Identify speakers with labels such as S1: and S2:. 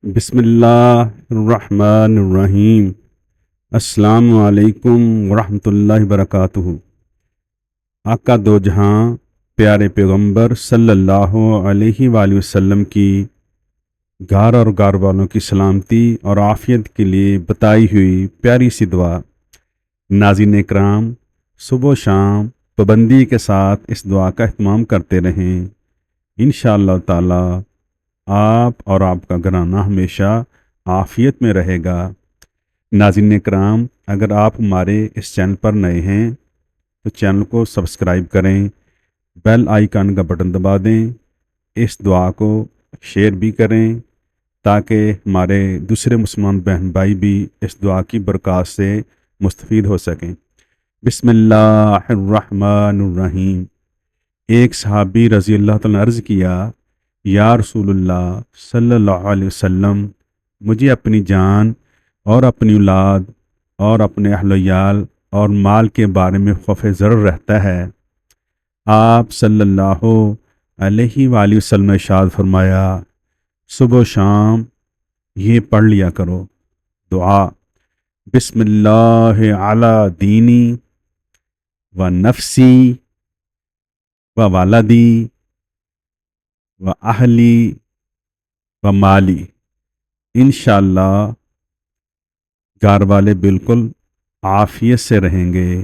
S1: بسم اللہ الرحمن الرحیم۔ السلام علیکم ورحمۃ اللہ وبرکاتہ۔ آقا دو جہاں پیارے پیغمبر صلی اللہ علیہ وآلہ وسلم کی گھر اور گھر والوں کی سلامتی اور عافیت کے لیے بتائی ہوئی پیاری سی دعا۔ ناظرین کرام، صبح و شام پابندی کے ساتھ اس دعا کا اہتمام کرتے رہیں، انشاءاللہ تعالی آپ اور آپ کا گھرانہ ہمیشہ عافیت میں رہے گا۔ ناظرین کرام، اگر آپ ہمارے اس چینل پر نئے ہیں تو چینل کو سبسکرائب کریں، بیل آئیکن کا بٹن دبا دیں، اس دعا کو شیئر بھی کریں تاکہ ہمارے دوسرے مسلمان بہن بھائی بھی اس دعا کی برکات سے مستفید ہو سکیں۔ بسم اللہ الرحمن الرحیم۔ ایک صحابی رضی اللہ تعالیٰ نے عرض کیا، یا رسول اللہ صلی اللہ علیہ وسلم، مجھے اپنی جان اور اپنی اولاد اور اپنے اہل و عیال اور مال کے بارے میں خوف ضرر رہتا ہے۔ آپ صلی اللہ علیہ وآلہ وسلم نے ارشاد فرمایا، صبح و شام یہ پڑھ لیا کرو دعا، بسم اللہ علی دینی و نفسی و والدی و اہلی و مالی۔ انشاءاللہ گھر والے بالکل عافیت سے رہیں گے۔